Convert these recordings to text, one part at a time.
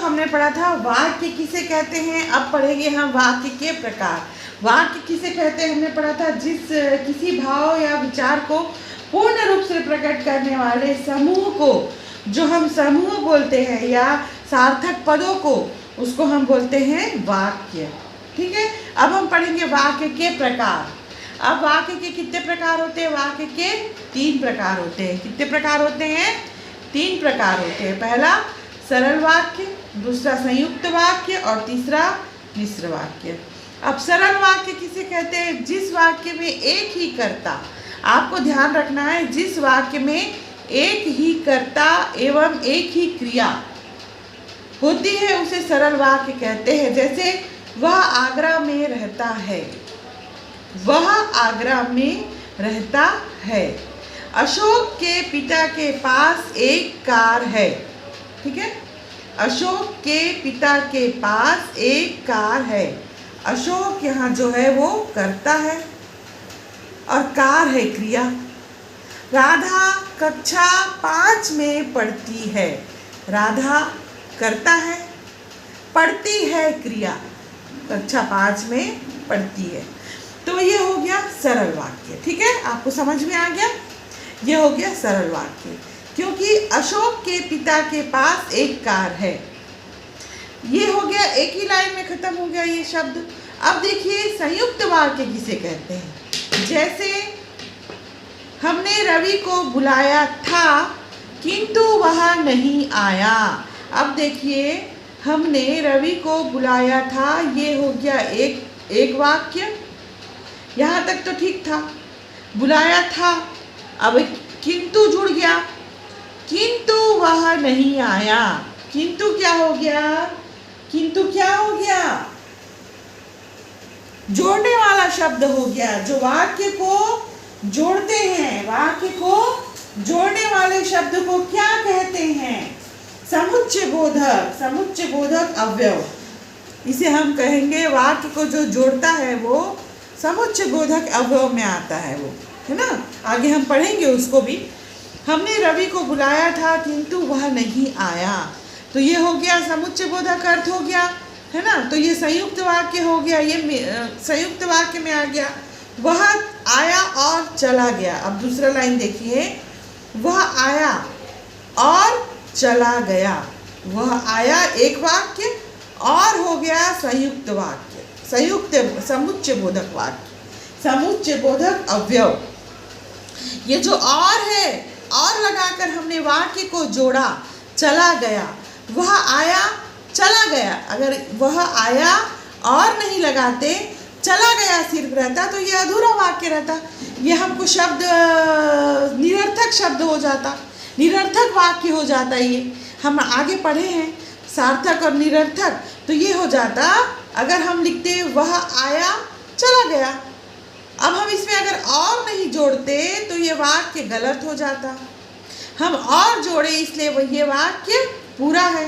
हमने पढ़ा था वाक्य किसे कहते हैं। अब पढ़ेंगे हम वाक्य के प्रकार। वाक्य किसे कहते हैं हमने पढ़ा था, जिस किसी भाव या विचार को पूर्ण रूप से प्रकट करने वाले समूह को, जो हम समूह बोलते हैं, या सार्थक पदों को, उसको हम बोलते हैं वाक्य। ठीक है। अब हम पढ़ेंगे वाक्य के प्रकार। अब वाक्य के कितने प्रकार होते हैं? वाक्य के 3 प्रकार होते हैं। कितने प्रकार होते हैं? 3 प्रकार होते हैं। पहला सरल वाक्य, दूसरा संयुक्त वाक्य और तीसरा मिश्र वाक्य। अब सरल वाक्य किसे कहते हैं? जिस वाक्य में एक ही कर्ता, आपको ध्यान रखना है, जिस वाक्य में एक ही कर्ता एवं एक ही क्रिया होती है उसे सरल वाक्य कहते हैं। जैसे वह आगरा में रहता है, वह आगरा में रहता है। अशोक के पिता के पास एक कार है। ठीक है। अशोक के पिता के पास एक कार है। अशोक यहाँ जो है वो कर्ता है और कार है क्रिया। राधा कक्षा 5 में पढ़ती है। राधा कर्ता है, पढ़ती है क्रिया, कक्षा 5 में पढ़ती है। तो ये हो गया सरल वाक्य। ठीक है, आपको समझ में आ गया? ये हो गया सरल वाक्य, क्योंकि अशोक के पिता के पास एक कार है। ये हो गया, एक ही लाइन में खत्म हो गया ये शब्द। अब देखिए संयुक्त वाक्य किसे कहते हैं। जैसे हमने रवि को बुलाया था किंतु वह नहीं आया। अब देखिए हमने रवि को बुलाया था, ये हो गया एक वाक्य। यहाँ तक तो ठीक था, बुलाया था। अब किंतु जुड़ गया, किंतु वह नहीं आया। किंतु क्या हो गया? किंतु क्या हो गया? जोड़ने वाला शब्द हो गया, जो वाक्य को जोड़ते हैं। वाक्य को जोड़ने वाले शब्द को क्या कहते हैं? समुच्चय बोधक। समुच्चय बोधक अवयव, इसे हम कहेंगे। वाक्य को जो जोड़ता है वो समुच्चय बोधक अवयव में आता है, वो है ना। आगे हम पढ़ेंगे उसको भी। हमने रवि को बुलाया था किंतु वह नहीं आया, तो ये हो गया समुच्चय बोधक अर्थ हो गया, है ना। तो ये संयुक्त वाक्य हो गया, ये संयुक्त वाक्य में आ गया। वह आया और चला गया। अब दूसरा लाइन देखिए, वह आया और चला गया। वह आया एक वाक्य और हो गया संयुक्त वाक्य, संयुक्त समुच्चय बोधक वाक्य, समुच्चय बोधक अवयव। ये जो और है, और लगाकर हमने वाक्य को जोड़ा, चला गया। वह आया, चला गया। अगर वह आया और नहीं लगाते, चला गया सिर्फ रहता, तो ये अधूरा वाक्य रहता। ये हमको शब्द निरर्थक शब्द हो जाता, निरर्थक वाक्य हो जाता। ये हम आगे पढ़े हैं सार्थक और निरर्थक, तो ये हो जाता अगर हम लिखते वह आया चला गया। अब हम इसमें अगर और नहीं जोड़ते तो ये वाक्य गलत हो जाता। हम और जोड़े इसलिए वह ये वाक्य पूरा है।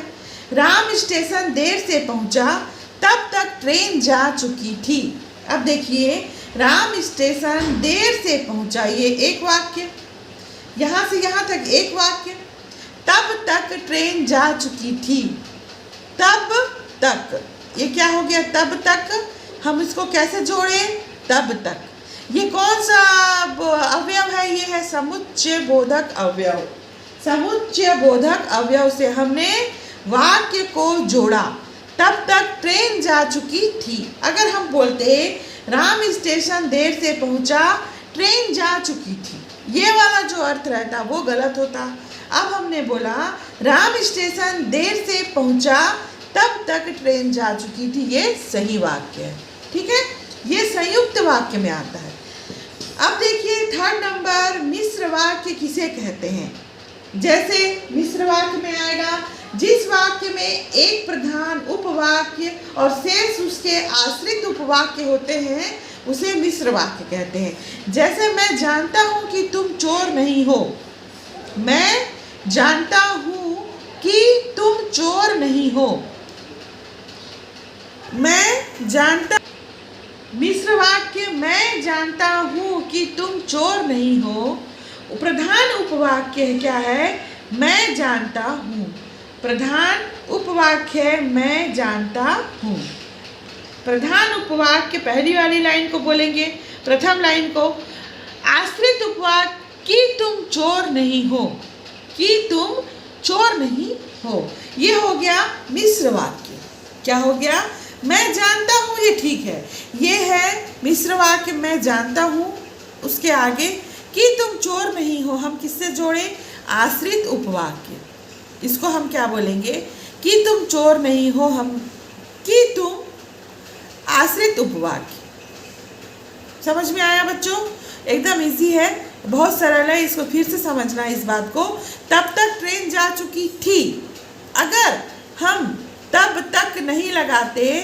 राम स्टेशन देर से पहुंचा, तब तक ट्रेन जा चुकी थी। अब देखिए राम स्टेशन देर से पहुंचा, ये एक वाक्य। यहाँ से यहाँ तक एक वाक्य। तब तक ट्रेन जा चुकी थी। तब तक, ये क्या हो गया? तब तक। हम इसको कैसे जोड़े? तब तक। ये कौन सा अवयव है? ये है समुच्चय बोधक अवयव। समुच्चय बोधक अवयव से हमने वाक्य को जोड़ा। तब तक ट्रेन जा चुकी थी। अगर हम बोलते राम स्टेशन देर से पहुंचा, ट्रेन जा चुकी थी, ये वाला जो अर्थ रहता वो गलत होता। अब हमने बोला राम स्टेशन देर से पहुंचा, तब तक ट्रेन जा चुकी थी, ये सही वाक्य है। ठीक है, ये संयुक्त वाक्य में आता है। अब देखिए 3rd नंबर, मिश्र वाक्य किसे कहते हैं। जैसे मिश्र वाक्य में आएगा जिस वाक्य में एक प्रधान उपवाक्य और शेष उसके आश्रित उपवाक्य होते हैं उसे मिश्र वाक्य कहते हैं। जैसे मैं जानता हूँ कि तुम चोर नहीं हो। मैं जानता हूँ कि तुम चोर नहीं हो। मैं जानता, मिश्र वाक्य मैं जानता हूँ कि तुम चोर नहीं हो। प्रधान उपवाक्य क्या है? मैं जानता हूँ। प्रधान उपवाक्य मैं जानता हूँ। प्रधान उपवाक्य पहली वाली लाइन को बोलेंगे, प्रथम लाइन को। आश्रित उपवाक्य कि तुम चोर नहीं हो, कि तुम चोर नहीं हो। ये हो गया मिश्र वाक्य। क्या हो गया? मैं जानता हूँ, ये ठीक है। ये है मिश्र वाक्य मैं जानता हूँ। उसके आगे कि तुम चोर नहीं हो, हम किससे जोड़े? आश्रित उपवाक्य। इसको हम क्या बोलेंगे? कि तुम चोर नहीं हो, हम कि तुम आश्रित उपवाक्य। समझ में आया बच्चों? एकदम इजी है, बहुत सरल है। इसको फिर से समझना इस बात को। तब तक ट्रेन जा चुकी थी। अगर हम तब तक नहीं लगाते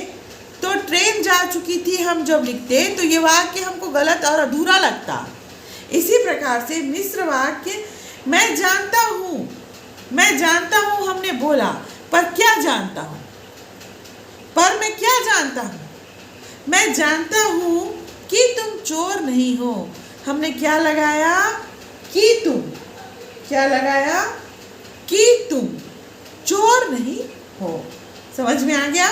तो ट्रेन जा चुकी थी हम जब लिखते तो ये वाक्य हमको गलत और अधूरा लगता। इसी प्रकार से मिश्र वाक्य मैं जानता हूँ, मैं जानता हूँ हमने बोला, पर क्या जानता हूँ? पर मैं क्या जानता हूँ? मैं जानता हूँ कि तुम चोर नहीं हो। हमने क्या लगाया? कि तुम। क्या लगाया? कि तुम चोर नहीं हो। समझ में आ गया?